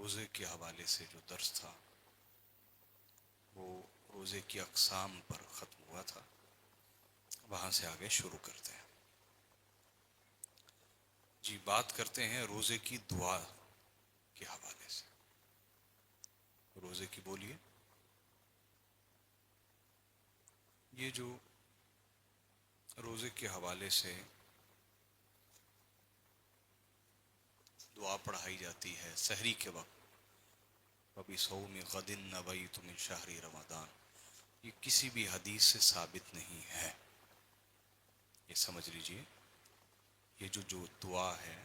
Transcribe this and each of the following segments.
روزے کے حوالے سے جو درس تھا وہ روزے کی اقسام پر ختم ہوا تھا. وہاں سے آگے شروع کرتے ہیں. جی بات کرتے ہیں روزے کی دعا کے حوالے سے. روزے کی بولیے. یہ جو روزے کے حوالے سے دعا پڑھائی جاتی ہے سحری کے وقت، وَبِصَوْمِ غَدٍ نَوَيْتُ مِنْ شَهْرِ رمضان، یہ کسی بھی حدیث سے ثابت نہیں ہے. یہ سمجھ لیجئے. یہ جو دعا ہے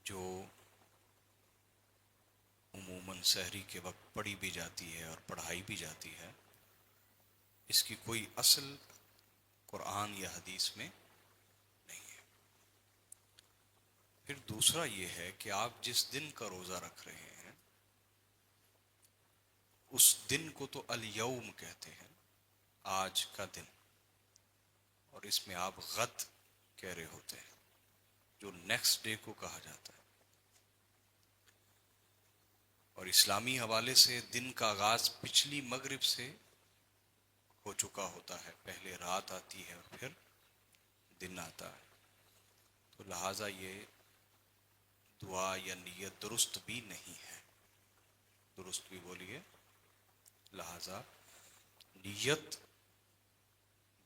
جو عموماً سحری کے وقت پڑھی بھی جاتی ہے اور پڑھائی بھی جاتی ہے، اس کی کوئی اصل قرآن یا حدیث میں نہیں ہے. پھر دوسرا یہ ہے کہ آپ جس دن کا روزہ رکھ رہے ہیں اس دن کو تو الیوم کہتے ہیں، آج کا دن، اور اس میں آپ غد کہہ رہے ہوتے ہیں جو نیکسٹ ڈے کو کہا جاتا ہے. اور اسلامی حوالے سے دن کا آغاز پچھلی مغرب سے ہو چکا ہوتا ہے. پہلے رات آتی ہے اور پھر دن آتا ہے. تو لہٰذا یہ دعا یا نیت درست بھی نہیں ہے. درست بھی بولیے. لہٰذا نیت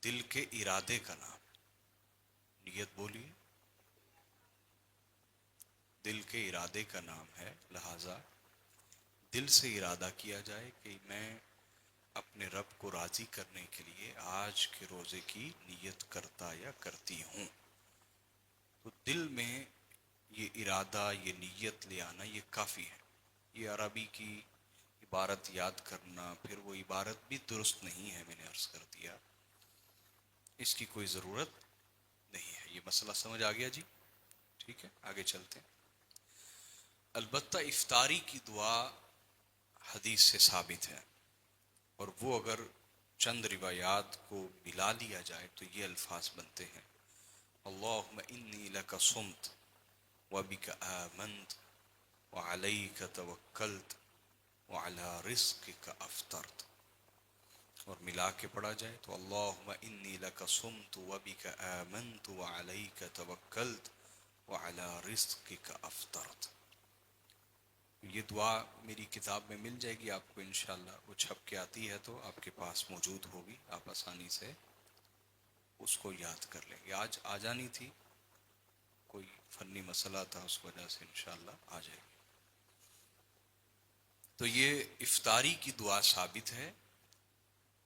دل کے ارادے کا نام. نیت بولیے. دل کے ارادے کا نام ہے. لہٰذا دل سے ارادہ کیا جائے کہ میں اپنے رب کو راضی کرنے کے لیے آج کے روزے کی نیت کرتا یا کرتی ہوں. تو دل میں یہ ارادہ، یہ نیت لے آنا یہ کافی ہے. یہ عربی کی عبارت یاد کرنا پھر وہ عبارت بھی درست نہیں ہے. میں نے عرض کر دیا اس کی کوئی ضرورت نہیں ہے. یہ مسئلہ سمجھ آ گیا جی؟ ٹھیک ہے آگے چلتے ہیں. البتہ افطاری کی دعا حدیث سے ثابت ہے، اور وہ اگر چند روایات کو ملا لیا جائے تو یہ الفاظ بنتے ہیں: اللہم انی لک صمت وبک آمنت وعلیک توکلت وعلی رزقک افطرت. اور ملا کے پڑھا جائے تو اللہم انی لک صمت وبک آمنت وعلیک توکلت وعلی رزقک افطرت. یہ دعا میری کتاب میں مل جائے گی آپ کو انشاءاللہ. وہ چھپ کے آتی ہے تو آپ کے پاس موجود ہوگی، آپ آسانی سے اس کو یاد کر لیں گے. آج آ جانی تھی، کوئی فنی مسئلہ تھا اس وجہ سے انشاءاللہ آ جائے گی. تو یہ افطاری کی دعا ثابت ہے،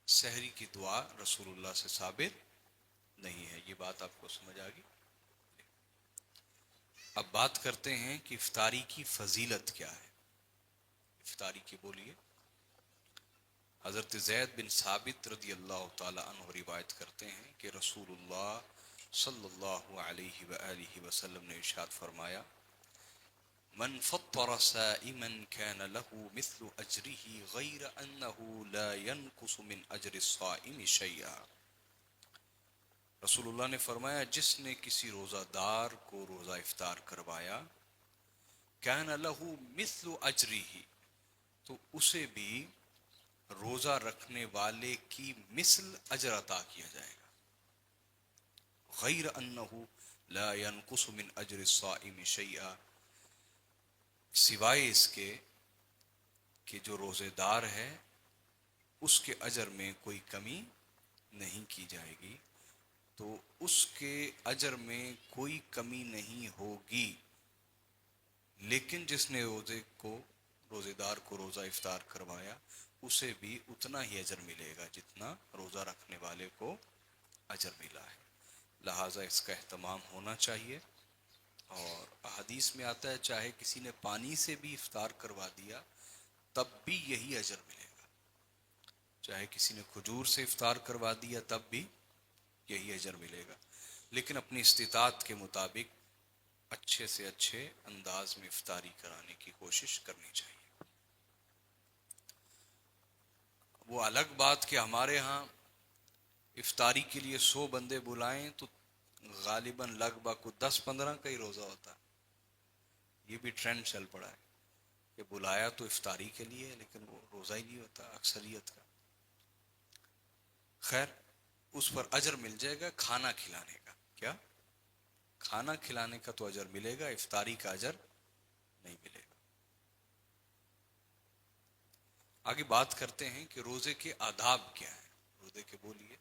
سحری کی دعا رسول اللہ سے ثابت نہیں ہے. یہ بات آپ کو سمجھ آ گئی. اب بات کرتے ہیں کہ افطاری کی فضیلت کیا ہے. افطاری کی بولیے. حضرت زید بن ثابت رضی اللہ تعالی عنہ روایت کرتے ہیں کہ رسول اللہ صلی اللہ علیہ وآلہ وسلم نے ارشاد فرمایا: من فطر صائما كان له مثل اجره غير انه لا ينقص من اجر الصائم شيئا. رسول اللہ نے فرمایا جس نے کسی روزہ دار کو روزہ افطار کروایا، كان له مثل اجره، تو اسے بھی روزہ رکھنے والے کی مثل اجر عطا کیا جائے گا. غیر انہ لا ينقص من اجر الصائم شیئا، سوائے اس کے کہ جو روزے دار ہے اس کے اجر میں کوئی کمی نہیں کی جائے گی. تو اس کے اجر میں کوئی کمی نہیں ہوگی، لیکن جس نے روزے دار کو روزہ افطار کروایا اسے بھی اتنا ہی اجر ملے گا جتنا روزہ رکھنے والے کو اجر ملا ہے. لہٰذا اس کا اہتمام ہونا چاہیے. اور احادیث میں آتا ہے چاہے کسی نے پانی سے بھی افطار کروا دیا تب بھی یہی اجر ملے گا، چاہے کسی نے کھجور سے افطار کروا دیا تب بھی یہی اجر ملے گا. لیکن اپنی استطاعت کے مطابق اچھے سے اچھے انداز میں افطاری کرانے کی کوشش کرنی چاہیے. وہ الگ بات کہ ہمارے ہاں افطاری کے لیے 100 بندے بلائیں تو غالباً لگ بھگ 10-15 کا ہی روزہ ہوتا. یہ بھی ٹرینڈ چل پڑا ہے کہ بلایا تو افطاری کے لیے ہے لیکن وہ روزہ ہی نہیں ہوتا اکثریت کا. خیر اس پر اجر مل جائے گا کھانا کھلانے کا. کیا کھانا کھلانے کا تو اجر ملے گا، افطاری کا اجر نہیں ملے گا. آگے بات کرتے ہیں کہ روزے کے آداب کیا ہیں. روزے کے بولیے.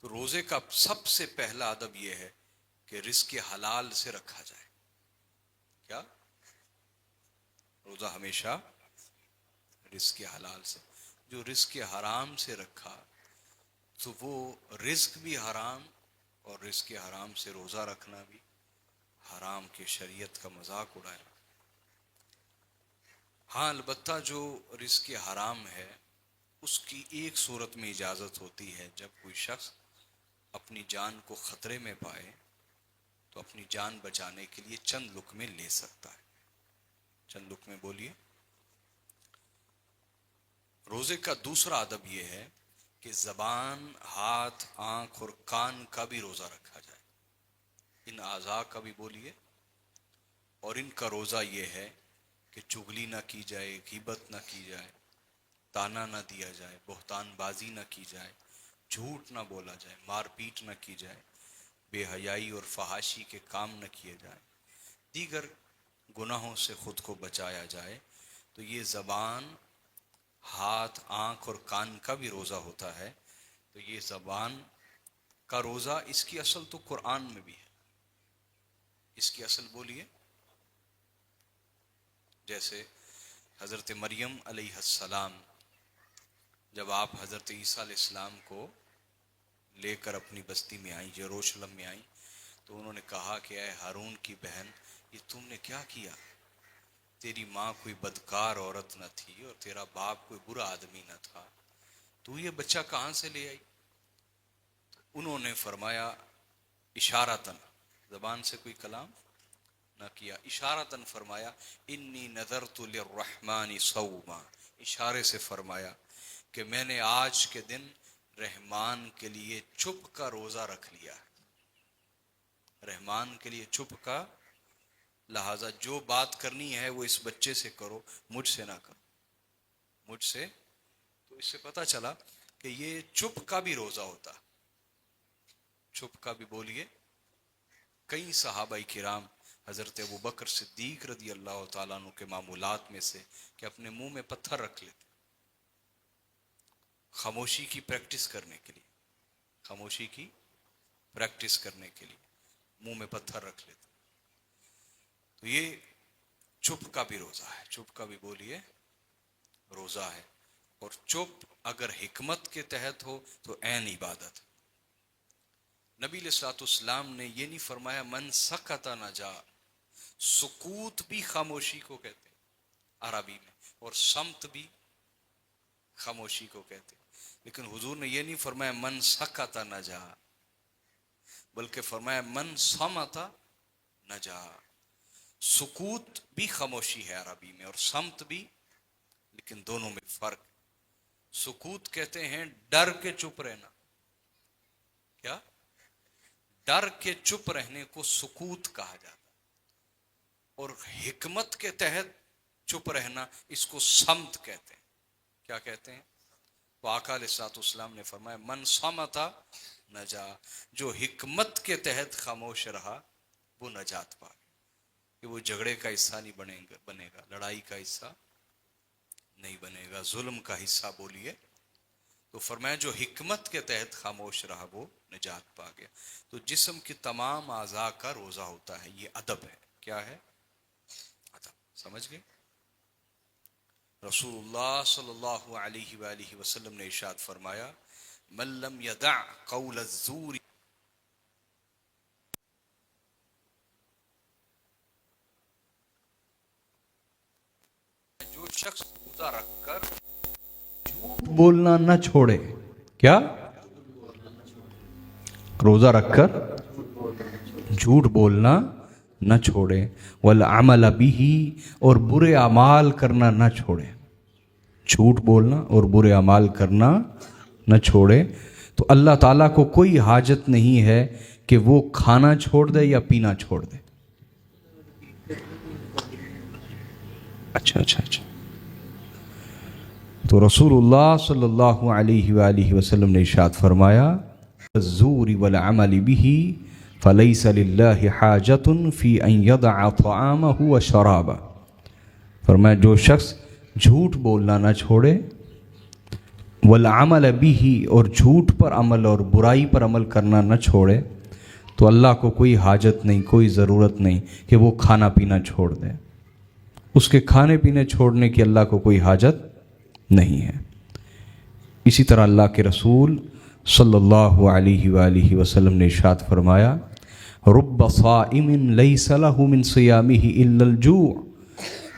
تو روزے کا سب سے پہلا ادب یہ ہے کہ رزق حلال سے رکھا جائے. کیا روزہ ہمیشہ رزق حلال سے. جو رزق حرام سے رکھا تو وہ رزق بھی حرام اور رزق حرام سے روزہ رکھنا بھی حرام کی شریعت کا مذاق اڑایا. ہاں البتہ جو رزق حرام ہے اس کی ایک صورت میں اجازت ہوتی ہے، جب کوئی شخص اپنی جان کو خطرے میں پائے تو اپنی جان بچانے کے لیے چند لقمے لے سکتا ہے. چند لقمے بولیے. روزے کا دوسرا ادب یہ ہے کہ زبان، ہاتھ، آنکھ اور کان کا بھی روزہ رکھا جائے. ان اعضاء کا بھی بولیے. اور ان کا روزہ یہ ہے کہ چغلی نہ کی جائے، غیبت نہ کی جائے، تانا نہ دیا جائے، بہتان بازی نہ کی جائے، جھوٹ نہ بولا جائے، مار پیٹ نہ کی جائے، بے حیائی اور فحاشی کے کام نہ کیے جائیں، دیگر گناہوں سے خود کو بچایا جائے. تو یہ زبان، ہاتھ، آنکھ اور کان کا بھی روزہ ہوتا ہے. تو یہ زبان کا روزہ اس کی اصل تو قرآن میں بھی ہے. اس کی اصل بولیے. جیسے حضرت مریم علیہ السلام جب آپ حضرت عیسیٰ علیہ السلام کو لے کر اپنی بستی میں آئیں، یروشلم میں آئیں، تو انہوں نے کہا کہ اے ہارون کی بہن، یہ تم نے کیا کیا؟ تیری ماں کوئی بدکار عورت نہ تھی اور تیرا باپ کوئی برا آدمی نہ تھا، تو یہ بچہ کہاں سے لے آئی؟ انہوں نے فرمایا اشارتاً، زبان سے کوئی کلام نہ کیا، اشارتاً فرمایا انی نذرت للرحمن صوما، اشارے سے فرمایا کہ میں نے آج کے دن رحمان کے لیے چپ کا روزہ رکھ لیا. رحمان کے لیے چپ کا، لہذا جو بات کرنی ہے وہ اس بچے سے کرو، مجھ سے نہ کرو. مجھ سے. تو اس سے پتہ چلا کہ یہ چپ کا بھی روزہ ہوتا. چپ کا بھی بولیے. کئی صحابہ کرام، حضرت ابوبکر صدیق رضی اللہ تعالیٰ عنہ کے معمولات میں سے کہ اپنے منہ میں پتھر رکھ لیتے خاموشی کی پریکٹس کرنے کے لیے. خاموشی کی پریکٹس کرنے کے لیے منہ میں پتھر رکھ لیتے. تو یہ چپ کا بھی روزہ ہے. چپ کا بھی بولیے روزہ ہے. اور چپ اگر حکمت کے تحت ہو تو عین عبادت. نبی علیہ الصلوۃ والسلام نے یہ نہیں فرمایا من سکت نجا. سکوت بھی خاموشی کو کہتے ہیں عربی میں، اور صمت بھی خاموشی کو کہتے ہیں. لیکن حضور نے یہ نہیں فرمایا من سکت نجا، بلکہ فرمایا من صمت نجا. سکوت بھی خاموشی ہے عربی میں اور صمت بھی، لیکن دونوں میں فرق. سکوت کہتے ہیں ڈر کے چپ رہنا. کیا؟ ڈر کے چپ رہنے کو سکوت کہا جاتا. اور حکمت کے تحت چپ رہنا اس کو صمت کہتے ہیں. کیا کہتے ہیں؟ تو آقا علیہ الصلوۃ والسلام نے فرمایا من صمت نجا، جو حکمت کے تحت خاموش رہا وہ نجات پا گیا. کہ وہ جھگڑے کا حصہ نہیں بنے گا، لڑائی کا حصہ نہیں بنے گا، ظلم کا حصہ بولیے. تو فرمایا جو حکمت کے تحت خاموش رہا وہ نجات پا گیا. تو جسم کی تمام اعضاء کا روزہ ہوتا ہے. یہ ادب ہے. کیا ہے؟ ادب. سمجھ گئے؟ رسول اللہ صلی اللہ علیہ وآلہ وسلم نے ارشاد فرمایا من لم یدع قول الزور، جو شخص روزہ رکھ کر جھوٹ بولنا نہ چھوڑے. کیا؟ روزہ رکھ کر جھوٹ بولنا نہ چھوڑے. والعمل به، اور برے اعمال کرنا نہ چھوڑے. جھوٹ بولنا اور برے اعمال کرنا نہ چھوڑے. تو اللہ تعالیٰ کو کوئی حاجت نہیں ہے کہ وہ کھانا چھوڑ دے یا پینا چھوڑ دے. اچھا تو رسول اللہ صلی اللہ علیہ وآلہ وسلم نے ارشاد فرمایا الزور والعمل به فلیس للہ حاجت فی ان یضع طعامہ وشرابہ، فرمایا جو شخص جھوٹ بولنا نہ چھوڑے، والعمل به اور جھوٹ پر عمل اور برائی پر عمل کرنا نہ چھوڑے، تو اللہ کو کوئی حاجت نہیں، کوئی ضرورت نہیں کہ وہ کھانا پینا چھوڑ دے، اس کے کھانے پینے چھوڑنے کی اللہ کو کوئی حاجت نہیں ہے۔ اسی طرح اللہ کے رسول صلی اللہ علیہ وآلہ وسلم نے ارشاد فرمایا رب صائم لیس له من صیامه الا الجوع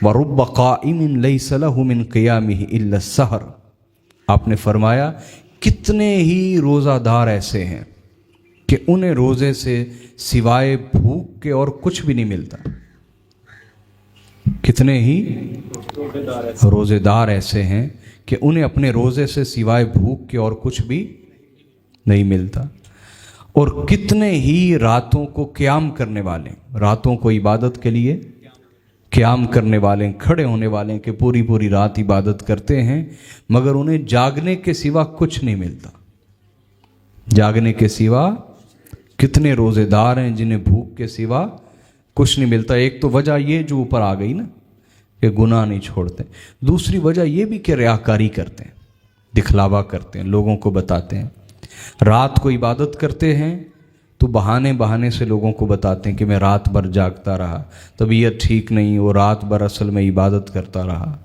ورب قائم لیس له من قیامه الا السحر، آپ نے فرمایا کتنے ہی روزہ دار ایسے ہیں کہ انہیں روزے سے سوائے بھوک کے اور کچھ بھی نہیں ملتا، کتنے ہی روزے دار ایسے ہیں کہ انہیں اپنے روزے سے سوائے بھوک کے اور کچھ بھی نہیں ملتا، اور کتنے ہی راتوں کو قیام کرنے والے، راتوں کو عبادت کے لیے قیام کرنے والے، کھڑے ہونے والے کہ پوری پوری رات عبادت کرتے ہیں مگر انہیں جاگنے کے سوا کچھ نہیں ملتا، جاگنے کے سوا کتنے روزے دار ہیں جنہیں بھوک کے سوا کچھ نہیں ملتا۔ ایک تو وجہ یہ جو اوپر آ گئی نا کہ گناہ نہیں چھوڑتے، دوسری وجہ یہ بھی کہ ریاکاری کرتے ہیں، دکھلاوا کرتے ہیں، لوگوں کو بتاتے ہیں، رات کو عبادت کرتے ہیں تو بہانے سے لوگوں کو بتاتے ہیں کہ میں رات بھر جاگتا رہا، طبیعت ٹھیک نہیں، وہ رات بھر اصل میں عبادت کرتا رہا،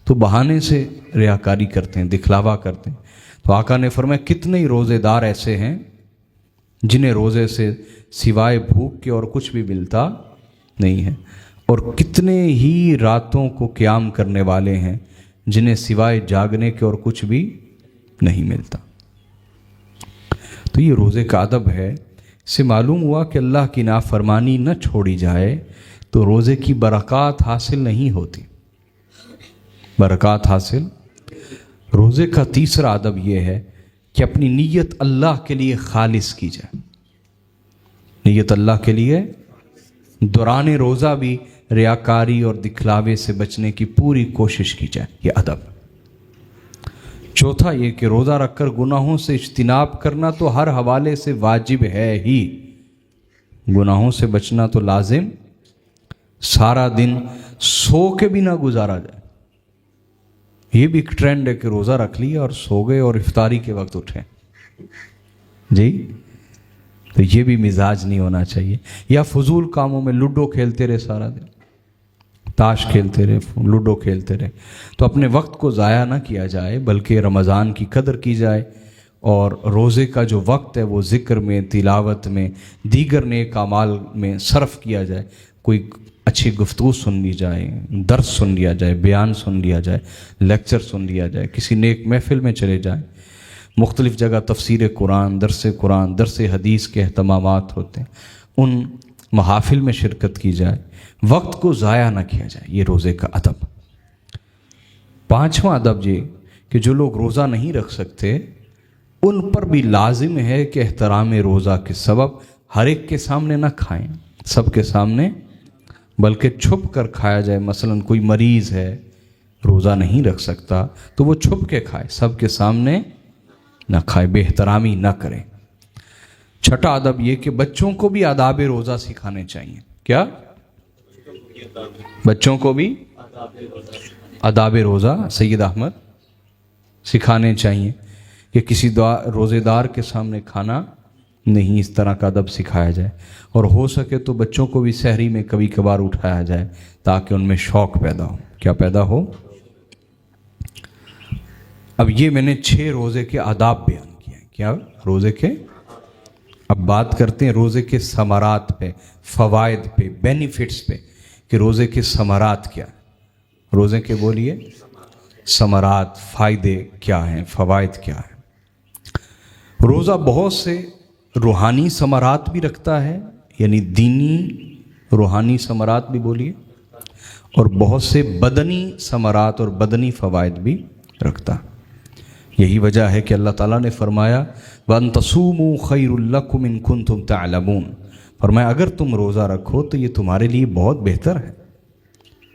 تو بہانے سے ریاکاری کرتے ہیں، دکھلاوا کرتے ہیں۔ تو آقا نے فرمایا کتنے ہی روزے دار ایسے ہیں جنہیں روزے سے سوائے بھوک کے اور کچھ بھی ملتا نہیں ہے، اور کتنے ہی راتوں کو قیام کرنے والے ہیں جنہیں سوائے جاگنے کے اور کچھ بھی نہیں ملتا۔ تو یہ روزے کا ادب ہے، اس سے معلوم ہوا کہ اللہ کی نافرمانی نہ چھوڑی جائے تو روزے کی برکات حاصل نہیں ہوتی، برکات حاصل۔ روزے کا تیسرا ادب یہ ہے کہ اپنی نیت اللہ کے لیے خالص کی جائے، نیت اللہ کے لیے، دوران روزہ بھی ریاکاری اور دکھلاوے سے بچنے کی پوری کوشش کی جائے، یہ ادب۔ چوتھا یہ کہ روزہ رکھ کر گناہوں سے اجتناب کرنا تو ہر حوالے سے واجب ہے ہی، گناہوں سے بچنا تو لازم، سارا دن سو کے بھی نہ گزارا جائے، یہ بھی ایک ٹرینڈ ہے کہ روزہ رکھ لیا اور سو گئے اور افطاری کے وقت اٹھے، جی تو یہ بھی مزاج نہیں ہونا چاہیے۔ یا فضول کاموں میں لوڈو کھیلتے رہے سارا دن، تاش کھیلتے رہے، لوڈو کھیلتے رہے، تو اپنے وقت کو ضائع نہ کیا جائے بلکہ رمضان کی قدر کی جائے، اور روزے کا جو وقت ہے وہ ذکر میں، تلاوت میں، دیگر نیک اعمال میں صرف کیا جائے، کوئی اچھی گفتگو سن لی جائے، درس سن لیا جائے، بیان سن لیا جائے، لیکچر سن لیا جائے، کسی نیک محفل میں چلے جائیں، مختلف جگہ تفسیر قرآن، درس حدیث کے اہتمامات ہوتے ہیں، ان محافل میں شرکت کی جائے، وقت کو ضائع نہ کیا جائے، یہ روزے کا ادب۔ پانچواں ادب یہ کہ جو لوگ روزہ نہیں رکھ سکتے ان پر بھی لازم ہے کہ احترام روزہ کے سبب ہر ایک کے سامنے نہ کھائیں، سب کے سامنے، بلکہ چھپ کر کھایا جائے۔ مثلا کوئی مریض ہے روزہ نہیں رکھ سکتا تو وہ چھپ کے کھائے، سب کے سامنے نہ کھائے، بے احترامی نہ کریں۔ چھٹا ادب یہ کہ بچوں کو بھی آداب روزہ سکھانے چاہیے۔ کیا؟ بچوں کو بھی آداب روزہ سید احمد سکھانے چاہیے کہ کسی روزے دار کے سامنے کھانا نہیں، اس طرح کا ادب سکھایا جائے، اور ہو سکے تو بچوں کو بھی سحری میں کبھی کبھار اٹھایا جائے تاکہ ان میں شوق پیدا ہو۔ کیا پیدا ہو؟ اب یہ میں نے 6 روزے کے آداب بیان کیے ہیں۔ کیا؟ روزے کے۔ اب بات کرتے ہیں روزے کے ثمرات پہ، فوائد پہ، بینیفٹس پہ، کہ روزے کے ثمرات کیا ہیں، روزے کے بولیے ثمرات، فائدے کیا ہیں، فوائد کیا ہیں۔ روزہ بہت سے روحانی ثمرات بھی رکھتا ہے، یعنی دینی روحانی ثمرات بھی بولیے، اور بہت سے بدنی ثمرات اور بدنی فوائد بھی رکھتا ہے۔ یہی وجہ ہے کہ اللہ تعالیٰ نے فرمایا وَأَن تَصُومُوا خَيْرٌ لَكُمْ إِن كُنتُمْ تَعْلَمُونَ، فرمایا اگر تم روزہ رکھو تو یہ تمہارے لیے بہت بہتر ہے،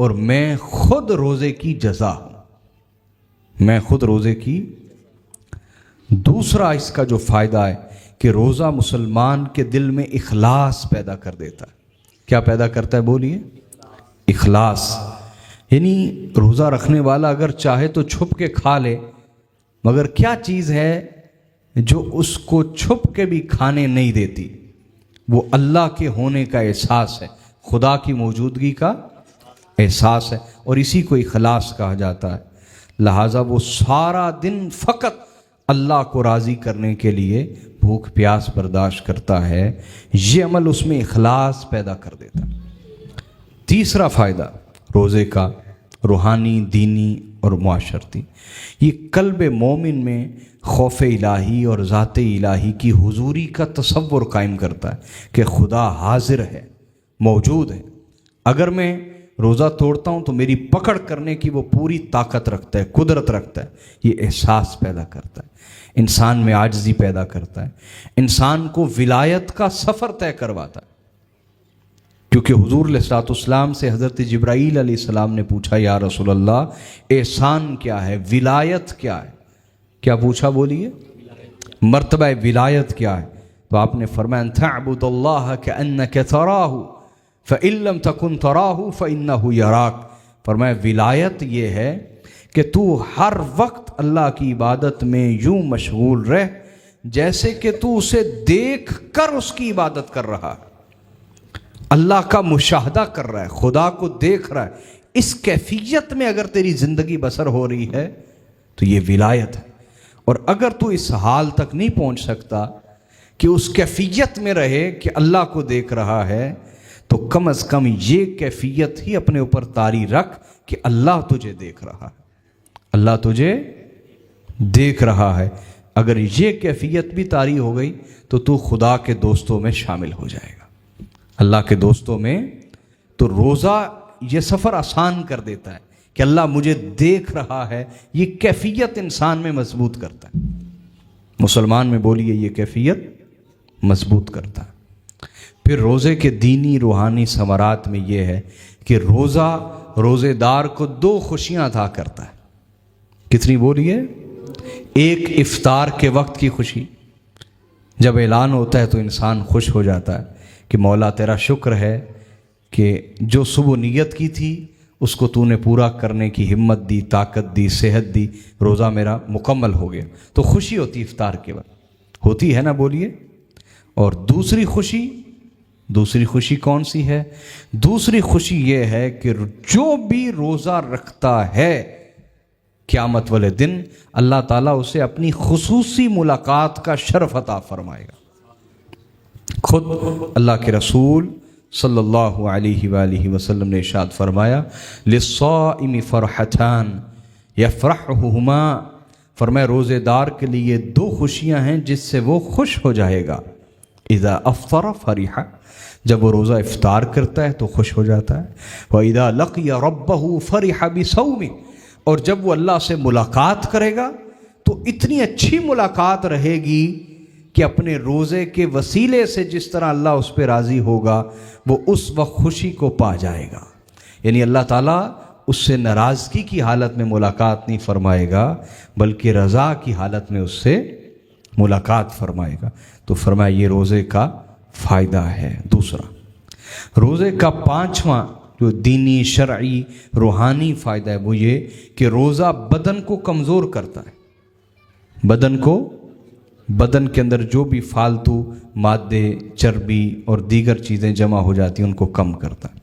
اور میں خود روزے کی جزا ہوں، میں خود روزے کی۔ دوسرا اس کا جو فائدہ ہے کہ روزہ مسلمان کے دل میں اخلاص پیدا کر دیتا ہے۔ کیا پیدا کرتا ہے بولیے؟ اخلاص۔ یعنی روزہ رکھنے والا اگر چاہے تو چھپ کے کھا لے، مگر کیا چیز ہے جو اس کو چھپ کے بھی کھانے نہیں دیتی؟ وہ اللہ کے ہونے کا احساس ہے، خدا کی موجودگی کا احساس ہے، اور اسی کو اخلاص کہا جاتا ہے۔ لہٰذا وہ سارا دن فقط اللہ کو راضی کرنے کے لیے بھوک پیاس برداشت کرتا ہے۔ یہ عمل اس میں اخلاص پیدا کر دیتا ہے۔ تیسرا فائدہ روزے کا روحانی، دینی اور معاشرتی، یہ قلب مومن میں خوف الہی اور ذات الہی کی حضوری کا تصور قائم کرتا ہے کہ خدا حاضر ہے، موجود ہے۔ اگر میں روزہ توڑتا ہوں تو میری پکڑ کرنے کی وہ پوری طاقت رکھتا ہے، قدرت رکھتا ہے۔ یہ احساس پیدا کرتا ہے، انسان میں عاجزی پیدا کرتا ہے، انسان کو ولایت کا سفر طے کرواتا ہے۔ کیونکہ حضور علیہ الصلوۃ والسلام سے حضرت جبرائیل علیہ السلام نے پوچھا، یا رسول اللہ احسان کیا ہے، ولایت کیا ہے؟ کیا پوچھا بولیے؟ مرتبہ ولایت کیا ہے؟ تو آپ نے فرمایا ان تعبد اللہ کأنک تراہ فإن لم تکن تراہ فإنہ یراک۔ فرمایا ولایت یہ ہے کہ تو ہر وقت اللہ کی عبادت میں یوں مشغول رہ جیسے کہ تو اسے دیکھ کر اس کی عبادت کر رہا ہے، اللہ کا مشاہدہ کر رہا ہے، خدا کو دیکھ رہا ہے۔ اس کیفیت میں اگر تیری زندگی بسر ہو رہی ہے تو یہ ولایت ہے۔ اور اگر تو اس حال تک نہیں پہنچ سکتا کہ اس کیفیت میں رہے کہ اللہ کو دیکھ رہا ہے، تو کم از کم یہ کیفیت ہی اپنے اوپر طاری رکھ کہ اللہ تجھے دیکھ رہا ہے، اللہ تجھے دیکھ رہا ہے۔ اگر یہ کیفیت بھی طاری ہو گئی تو خدا کے دوستوں میں شامل ہو جائے گا، اللہ کے دوستوں میں۔ تو روزہ یہ سفر آسان کر دیتا ہے کہ اللہ مجھے دیکھ رہا ہے، یہ کیفیت انسان میں مضبوط کرتا ہے۔ مسلمان میں بولیے یہ کیفیت مضبوط کرتا ہے۔ پھر روزے کے دینی روحانی ثمرات میں یہ ہے کہ روزہ روزے دار کو دو خوشیاں عطا کرتا ہے۔ کتنی بولیے؟ ایک افطار کے وقت کی خوشی، جب اعلان ہوتا ہے تو انسان خوش ہو جاتا ہے کہ مولا تیرا شکر ہے کہ جو صبح نیت کی تھی اس کو تو نے پورا کرنے کی ہمت دی، طاقت دی، صحت دی، روزہ میرا مکمل ہو گیا۔ تو خوشی ہوتی افطار کے وقت، ہوتی ہے نا بولیے؟ اور دوسری خوشی کون سی ہے؟ دوسری خوشی یہ ہے کہ جو بھی روزہ رکھتا ہے قیامت والے دن اللہ تعالیٰ اسے اپنی خصوصی ملاقات کا شرف عطا فرمائے گا۔ خود اللہ کے رسول صلی اللہ علیہ وآلہ وسلم نے ارشاد فرمایا للصائم فرحتان یفرحہما، فرمایا روزے دار کے لیے دو خوشیاں ہیں جس سے وہ خوش ہو جائے گا۔ اذا افطر فرح، جب وہ روزہ افطار کرتا ہے تو خوش ہو جاتا ہے۔ وَإِذَا لَقِيَ رَبَّهُ فَرِحَ بِصَوْمِهِ، اور جب وہ اللہ سے ملاقات کرے گا تو اتنی اچھی ملاقات رہے گی کہ اپنے روزے کے وسیلے سے جس طرح اللہ اس پہ راضی ہوگا وہ اس وقت خوشی کو پا جائے گا۔ یعنی اللہ تعالیٰ اس سے ناراضگی کی حالت میں ملاقات نہیں فرمائے گا بلکہ رضا کی حالت میں اس سے ملاقات فرمائے گا۔ تو فرمایا یہ روزے کا فائدہ ہے۔ دوسرا روزے کا پانچواں جو دینی شرعی روحانی فائدہ ہے وہ یہ کہ روزہ بدن کو کمزور کرتا ہے، بدن کے اندر جو بھی فالتو مادے، چربی اور دیگر چیزیں جمع ہو جاتی ہیں ان کو کم کرتا ہے۔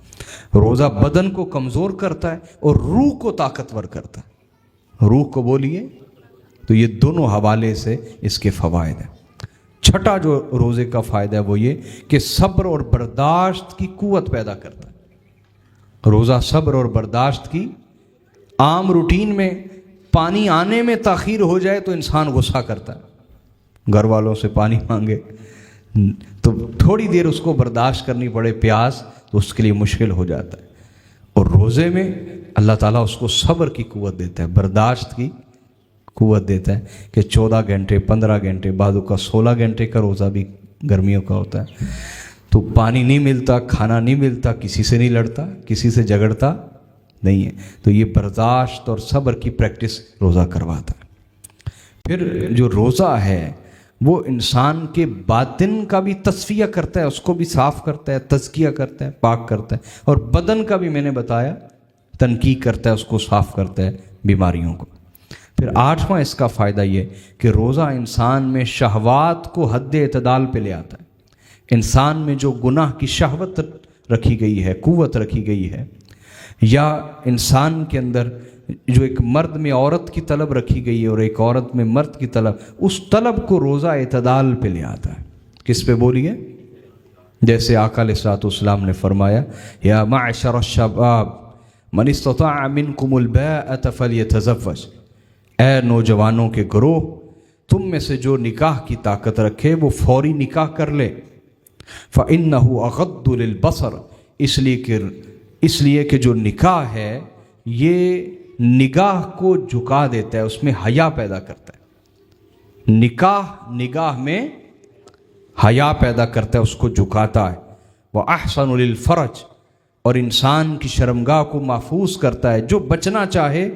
روزہ بدن کو کمزور کرتا ہے اور روح کو طاقتور کرتا ہے۔ روح کو بولیے، تو یہ دونوں حوالے سے اس کے فوائد ہیں۔ چھٹا جو روزے کا فائدہ ہے وہ یہ کہ صبر اور برداشت کی قوت پیدا کرتا ہے۔ روزہ صبر اور برداشت کی، عام روٹین میں پانی آنے میں تاخیر ہو جائے تو انسان غصہ کرتا ہے، گھر والوں سے پانی مانگے تو تھوڑی دیر اس کو برداشت کرنی پڑے پیاس تو اس کے لیے مشکل ہو جاتا ہے۔ اور روزے میں اللہ تعالیٰ اس کو صبر کی قوت دیتا ہے، برداشت کی قوت دیتا ہے کہ 14 گھنٹے 15 گھنٹے بعضوں کا 16 گھنٹے کا روزہ بھی گرمیوں کا ہوتا ہے، تو پانی نہیں ملتا، کھانا نہیں ملتا، کسی سے نہیں لڑتا، کسی سے جھگڑتا نہیں ہے. تو یہ برداشت اور صبر کی پریکٹس روزہ کرواتا ہے. پھر جو روزہ ہے وہ انسان کے باطن کا بھی تصفیہ کرتا ہے، اس کو بھی صاف کرتا ہے، تزکیہ کرتا ہے، پاک کرتا ہے، اور بدن کا بھی میں نے بتایا تنقیح کرتا ہے، اس کو صاف کرتا ہے بیماریوں کو. پھر 8واں اس کا فائدہ یہ کہ روزہ انسان میں شہوات کو حد اعتدال پہ لے آتا ہے. انسان میں جو گناہ کی شہوت رکھی گئی ہے، قوت رکھی گئی ہے، یا انسان کے اندر جو ایک مرد میں عورت کی طلب رکھی گئی ہے اور ایک عورت میں مرد کی طلب، اس طلب کو روزہ اعتدال پہ لے آتا ہے. کس پہ بولیے؟ جیسے آقا علیہ الصلوۃ والسلام نے فرمایا یا معشر الشباب من استطاع منکم الباءۃ فلیتزوج، اے نوجوانوں کے گروہ، تم میں سے جو نکاح کی طاقت رکھے وہ فوری نکاح کر لے. فإنہ اغض للبصر، اس لیے کہ جو نکاح ہے یہ نگاہ کو جھکا دیتا ہے، اس میں حیا پیدا کرتا ہے. نگاہ میں حیا پیدا کرتا ہے، اس کو جھکاتا ہے. وأحسن للفرج، اور انسان کی شرمگاہ کو محفوظ کرتا ہے. جو بچنا چاہے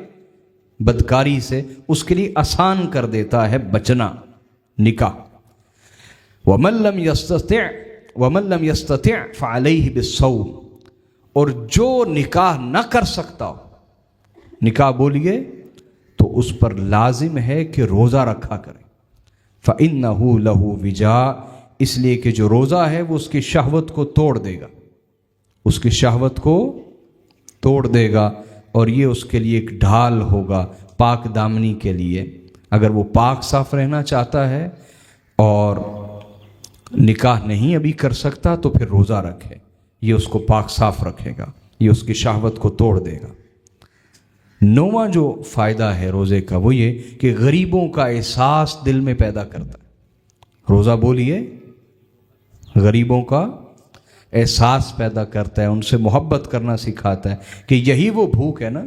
بدکاری سے اس کے لیے آسان کر دیتا ہے بچنا نکاح. ومن لم يستطع فعليه بالصوم، اور جو نکاح نہ کر سکتا ہو، نکاح بولیے، تو اس پر لازم ہے کہ روزہ رکھا کرے. فإنه له وجاء، اس لیے کہ جو روزہ ہے وہ اس کی شہوت کو توڑ دے گا، اس کی شہوت کو توڑ دے گا، اور یہ اس کے لیے ایک ڈھال ہوگا پاک دامنی کے لیے. اگر وہ پاک صاف رہنا چاہتا ہے اور نکاح نہیں ابھی کر سکتا تو پھر روزہ رکھے، یہ اس کو پاک صاف رکھے گا، یہ اس کی شہوت کو توڑ دے گا. 9واں جو فائدہ ہے روزے کا وہ یہ کہ غریبوں کا احساس دل میں پیدا کرتا ہے. روزہ بولیے، غریبوں کا احساس پیدا کرتا ہے، ان سے محبت کرنا سکھاتا ہے کہ یہی وہ بھوک ہے نا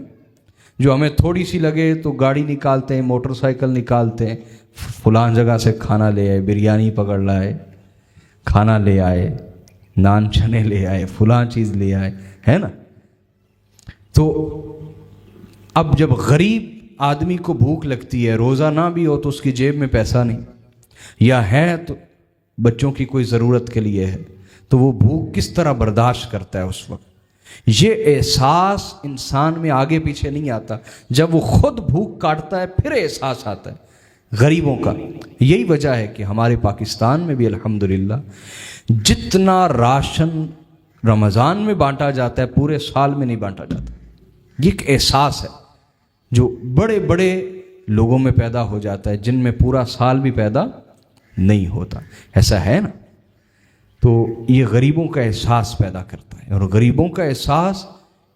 جو ہمیں تھوڑی سی لگے تو گاڑی نکالتے ہیں، موٹر سائیکل نکالتے ہیں، فلان جگہ سے کھانا لے آئے، بریانی پکڑ لائے، کھانا لے آئے، نان چنے لے آئے، فلان چیز لے آئے، ہے نا. تو اب جب غریب آدمی کو بھوک لگتی ہے، روزہ نہ بھی ہو تو اس کی جیب میں پیسہ نہیں، یا ہے تو بچوں کی کوئی ضرورت کے لیے ہے، تو وہ بھوک کس طرح برداشت کرتا ہے اس وقت. یہ احساس انسان میں آگے پیچھے نہیں آتا، جب وہ خود بھوک کاٹتا ہے پھر احساس آتا ہے غریبوں کا. یہی وجہ ہے کہ ہمارے پاکستان میں بھی الحمدللہ جتنا راشن رمضان میں بانٹا جاتا ہے پورے سال میں نہیں بانٹا جاتا. یہ ایک احساس ہے جو بڑے بڑے لوگوں میں پیدا ہو جاتا ہے جن میں پورا سال بھی پیدا نہیں ہوتا. ایسا ہے نا. تو یہ غریبوں کا احساس پیدا کرتا ہے، اور غریبوں کا احساس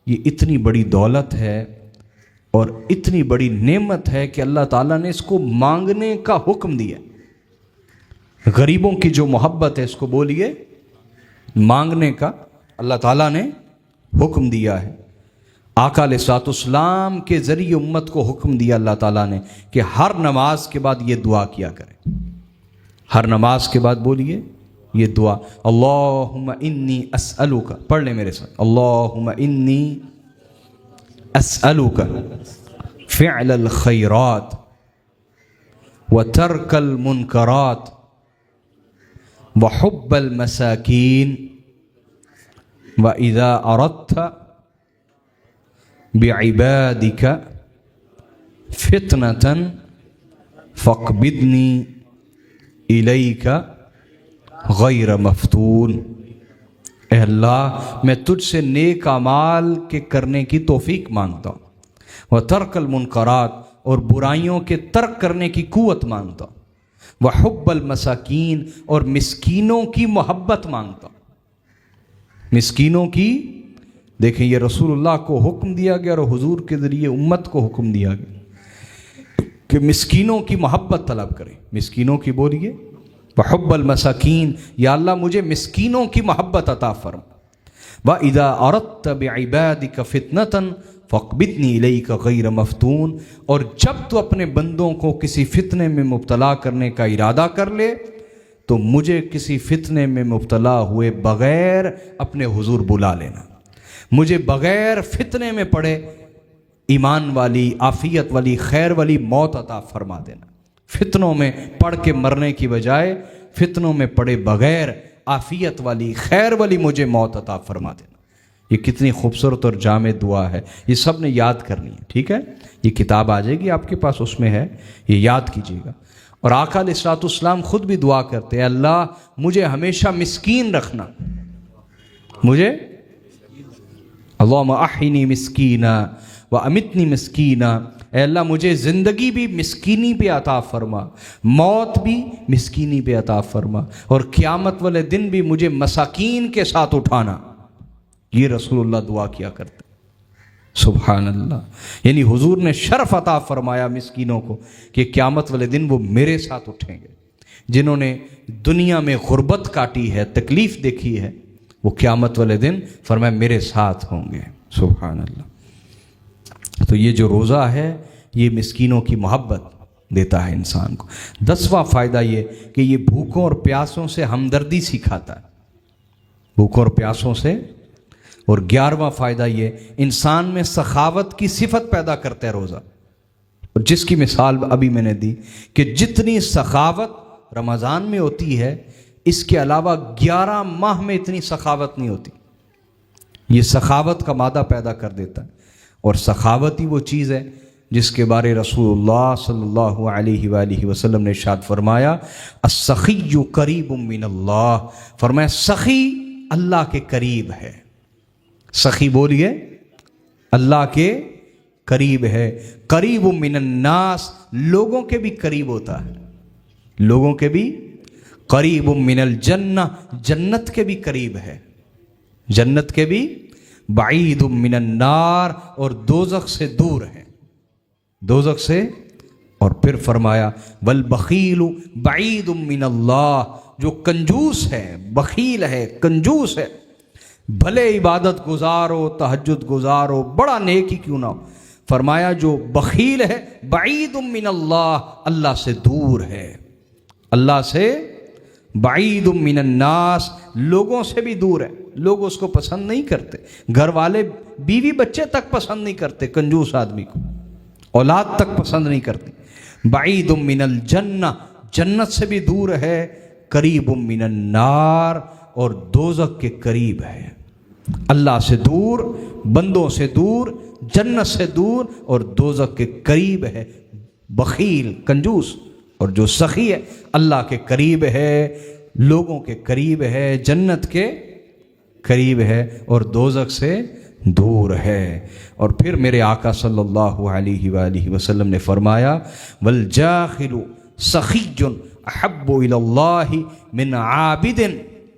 یہ اتنی بڑی دولت ہے اور اتنی بڑی نعمت ہے کہ اللہ تعالیٰ نے اس کو مانگنے کا حکم دیا. غریبوں کی جو محبت ہے اس کو بولیے مانگنے کا اللہ تعالیٰ نے حکم دیا ہے. آقا علیہ الصلوۃ والسلام کے ذریعے امت کو حکم دیا اللہ تعالیٰ نے کہ ہر نماز کے بعد یہ دعا کیا کرے. ہر نماز کے بعد بولیے یہ دعا، اللہم انی اسألک، پڑھ لیں میرے ساتھ، اللہم انی اسألک فعل الخیرات وترک المنکرات وحب المساکین وإذا أردت بعبادك فتنة فاقبضني إليك غیر مفتون. اے اللہ میں تجھ سے نیک اعمال کے کرنے کی توفیق مانگتا ہوں، وترک المنکرات، اور برائیوں کے ترک کرنے کی قوت مانگتا ہوں، وحب المساکین، اور مسکینوں کی محبت مانگتا ہوں. مسکینوں کی، دیکھیں یہ رسول اللہ کو حکم دیا گیا اور حضور کے ذریعے امت کو حکم دیا گیا کہ مسکینوں کی محبت طلب کریں. مسکینوں کی بولیے وحب المساکین، یا اللہ مجھے مسکینوں کی محبت عطا فرما. وَإِذَا أَرَدْتَ بِعِبَادِكَ فِتْنَةً فَاقْبِضْنِي إِلَيْكَ غَيْرَ مَفْتُونٍ، اور جب تو اپنے بندوں کو کسی فتنے میں مبتلا کرنے کا ارادہ کر لے تو مجھے کسی فتنے میں مبتلا ہوئے بغیر اپنے حضور بلا لینا. مجھے بغیر فتنے میں پڑے ایمان والی، عافیت والی، خیر والی موت عطا فرما دینا۔ فتنوں میں پڑھ کے مرنے کی بجائے فتنوں میں پڑے بغیر عافیت والی، خیر والی مجھے موت عطا فرما دینا۔ یہ کتنی خوبصورت اور جامع دعا ہے، یہ سب نے یاد کرنی ہے، ٹھیک ہے؟ یہ کتاب آ جائے گی آپ کے پاس، اس میں ہے، یہ یاد کیجیے گا۔ اور آقا علیہ الصلوۃ والسلام خود بھی دعا کرتے ہیں، اللہ مجھے ہمیشہ مسکین رکھنا، مجھے اللہم احینی مسکینا وامتنی مسکینا، اے اللہ مجھے زندگی بھی مسکینی پہ عطا فرما، موت بھی مسکینی پہ عطا فرما، اور قیامت والے دن بھی مجھے مساکین کے ساتھ اٹھانا۔ یہ رسول اللہ دعا کیا کرتے، سبحان اللہ۔ یعنی حضور نے شرف عطا فرمایا مسکینوں کو کہ قیامت والے دن وہ میرے ساتھ اٹھیں گے۔ جنہوں نے دنیا میں غربت کاٹی ہے، تکلیف دیکھی ہے، وہ قیامت والے دن فرمایا میرے ساتھ ہوں گے، سبحان اللہ۔ تو یہ جو روزہ ہے یہ مسکینوں کی محبت دیتا ہے انسان کو۔ 10واں فائدہ یہ کہ یہ بھوکوں اور پیاسوں سے ہمدردی سکھاتا ہے، بھوکوں اور پیاسوں سے۔ اور 11واں فائدہ یہ انسان میں سخاوت کی صفت پیدا کرتا ہے روزہ، اور جس کی مثال ابھی میں نے دی کہ جتنی سخاوت رمضان میں ہوتی ہے اس کے علاوہ 11 ماہ میں اتنی سخاوت نہیں ہوتی۔ یہ سخاوت کا مادہ پیدا کر دیتا ہے، اور سخاوت ہی وہ چیز ہے جس کے بارے رسول اللہ صلی اللہ علیہ وآلہ وسلم نے ارشاد فرمایا السخی قریب من اللہ، فرمایا سخی اللہ کے قریب ہے۔ سخی بولیے اللہ کے قریب ہے، قریب من الناس لوگوں کے بھی قریب ہوتا ہے، لوگوں کے بھی قریب من الجنہ جنت کے بھی قریب ہے، جنت کے بھی بعید من النار اور دوزخ سے دور ہے، دوزخ سے۔ اور پھر فرمایا والبخیل بعید من اللہ، جو کنجوس ہے، بخیل ہے، کنجوس ہے، بھلے عبادت گزار ہو، تہجد گزار ہو، بڑا نیک ہی کیوں نہ ہو، فرمایا جو بخیل ہے بعید من اللہ، اللہ سے دور ہے، اللہ سے بعید من الناس لوگوں سے بھی دور ہے۔ لوگ اس کو پسند نہیں کرتے، گھر والے بیوی بچے تک پسند نہیں کرتے، کنجوس آدمی کو اولاد تک پسند نہیں کرتی۔ بعید من الجنہ جنت سے بھی دور ہے، قریب من النار اور دوزخ کے قریب ہے۔ اللہ سے دور، بندوں سے دور، جنت سے دور اور دوزخ کے قریب ہے، بخیل کنجوس۔ اور جو سخی ہے اللہ کے قریب ہے، لوگوں کے قریب ہے، جنت کے قریب ہے اور دوزخ سے دور ہے۔ اور پھر میرے آقا صلی اللہ علیہ وآلہ وسلم نے فرمایا والجاخل سخی احب الی اللہ من عابد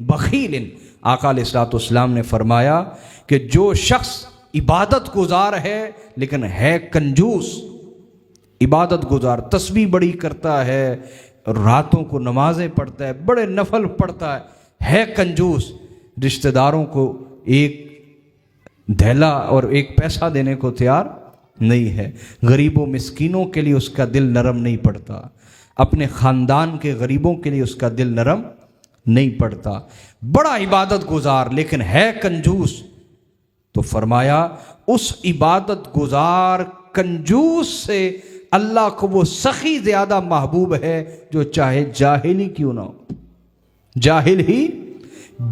بخیل۔ آقا علیہ الصلوۃ والسلام نے فرمایا کہ جو شخص عبادت گزار ہے لیکن ہے کنجوس، عبادت گزار، تسبیح بڑی کرتا ہے، راتوں کو نمازیں پڑھتا ہے، بڑے نفل پڑھتا ہے کنجوس، رشتہ داروں کو ایک دھیلا اور ایک پیسہ دینے کو تیار نہیں ہے، غریبوں مسکینوں کے لیے اس کا دل نرم نہیں پڑتا، اپنے خاندان کے غریبوں کے لیے اس کا دل نرم نہیں پڑتا، بڑا عبادت گزار لیکن ہے کنجوس، تو فرمایا اس عبادت گزار کنجوس سے اللہ کو وہ سخی زیادہ محبوب ہے جو چاہے جاہل ہی کیوں نہ ہو، جاہل ہی،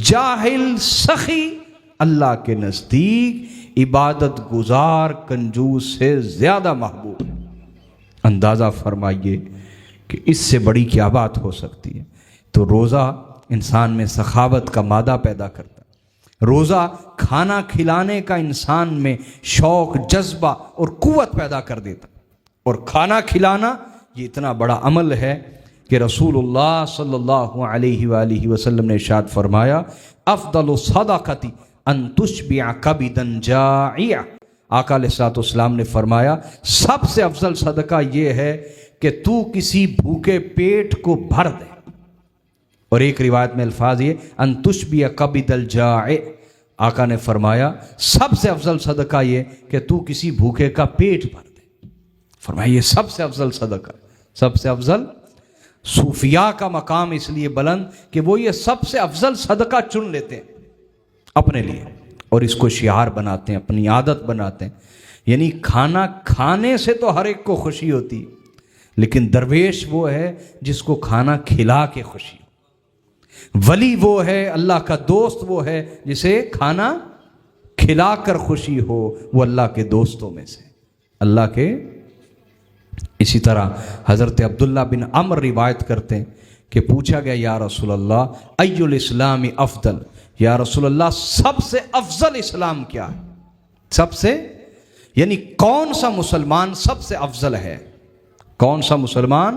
جاہل سخی اللہ کے نزدیک عبادت گزار کنجوس سے زیادہ محبوب ہے۔ اندازہ فرمائیے کہ اس سے بڑی کیا بات ہو سکتی ہے۔ تو روزہ انسان میں سخاوت کا مادہ پیدا کرتا ہے، روزہ کھانا کھلانے کا انسان میں شوق، جذبہ اور قوت پیدا کر دیتا ہے۔ اور کھانا کھلانا یہ اتنا بڑا عمل ہے کہ رسول اللہ صلی اللہ علیہ وآلہ وسلم نے ارشاد فرمایا افضل الصدقۃ ان تشبع کبدا جائعا۔ آقا علیہ الصلوۃ والسلام نے فرمایا سب سے افضل صدقہ یہ ہے کہ تو کسی بھوکے پیٹ کو بھر دے، اور ایک روایت میں الفاظ یہ ان تشبع کبد الجائع، آقا نے فرمایا سب سے افضل صدقہ یہ کہ تو کسی بھوکے کا پیٹ بھر دے، فرمایا یہ سب سے افضل صدقہ، سب سے افضل۔ صوفیاء کا مقام اس لیے بلند کہ وہ یہ سب سے افضل صدقہ چن لیتے ہیں اپنے لیے، اور اس کو شعار بناتے ہیں، اپنی عادت بناتے ہیں. یعنی کھانا کھانے سے تو ہر ایک کو خوشی ہوتی ہے، لیکن درویش وہ ہے جس کو کھانا کھلا کے خوشی ہو. ولی وہ ہے، اللہ کا دوست وہ ہے جسے کھانا کھلا کر خوشی ہو. وہ اللہ کے دوستوں میں سے اللہ کے. اسی طرح حضرت عبداللہ بن عمر روایت کرتے ہیں کہ پوچھا گیا یا رسول اللہ ای الاسلام افضل، یا رسول اللہ سب سے افضل اسلام کیا ہے؟ سب سے یعنی کون سا مسلمان سب سے افضل ہے؟ کون سا مسلمان؟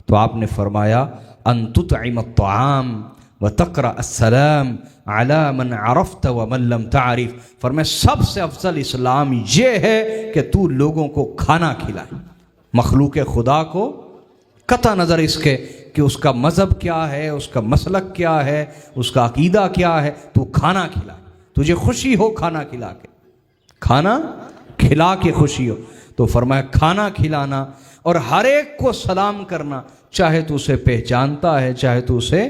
تو آپ نے فرمایا ان تطعم الطعام وتقرأ السلام علی من عرفت ومن لم تعرف. فرمایا سب سے افضل اسلام یہ ہے کہ تو لوگوں کو کھانا کھلائے، مخلوق خدا کو، قطع نظر اس کے کہ اس کا مذہب کیا ہے، اس کا مسلک کیا ہے، اس کا عقیدہ کیا ہے، تو کھانا کھلائے. تجھے خوشی ہو کھانا کھلا کے، کھانا کھلا کے خوشی ہو. تو فرمایا کھانا کھلانا اور ہر ایک کو سلام کرنا، چاہے تو اسے پہچانتا ہے چاہے تو اسے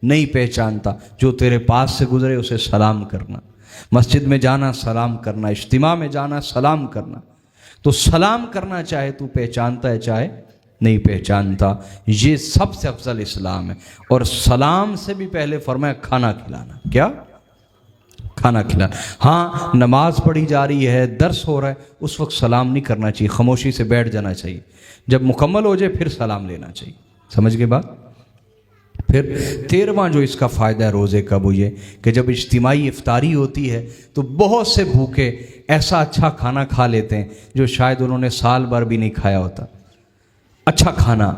نہیں پہچانتا، جو تیرے پاس سے گزرے اسے سلام کرنا. مسجد میں جانا سلام کرنا، اجتماع میں جانا سلام کرنا. تو سلام کرنا چاہے تو پہچانتا ہے چاہے نہیں پہچانتا، یہ سب سے افضل اسلام ہے. اور سلام سے بھی پہلے فرمایا کھانا کھلانا. کیا؟ کھانا کھلانا. ہاں نماز پڑھی جا رہی ہے، درس ہو رہا ہے، اس وقت سلام نہیں کرنا چاہیے، خاموشی سے بیٹھ جانا چاہیے. جب مکمل ہو جائے پھر سلام لینا چاہیے. سمجھ گئے بات؟ پھر 13واں جو اس کا فائدہ ہے روزے کا وہ یہ کہ جب اجتماعی افطاری ہوتی ہے تو بہت سے بھوکے ایسا اچھا کھانا کھا لیتے ہیں جو شاید انہوں نے سال بھر بھی نہیں کھایا ہوتا. اچھا کھانا،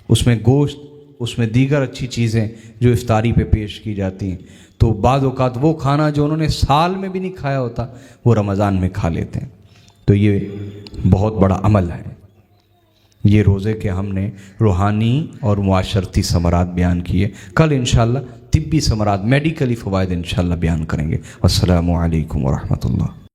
اس میں گوشت، اس میں دیگر اچھی چیزیں جو افطاری پہ پیش کی جاتی ہیں. تو بعض اوقات وہ کھانا جو انہوں نے سال میں بھی نہیں کھایا ہوتا وہ رمضان میں کھا لیتے ہیں. تو یہ بہت بڑا عمل ہے. یہ روزے کے ہم نے روحانی اور معاشرتی ثمرات بیان کیے. کل انشاءاللہ طبی ثمرات، میڈیکلی فوائد انشاءاللہ بیان کریں گے. السلام علیکم ورحمۃ اللہ.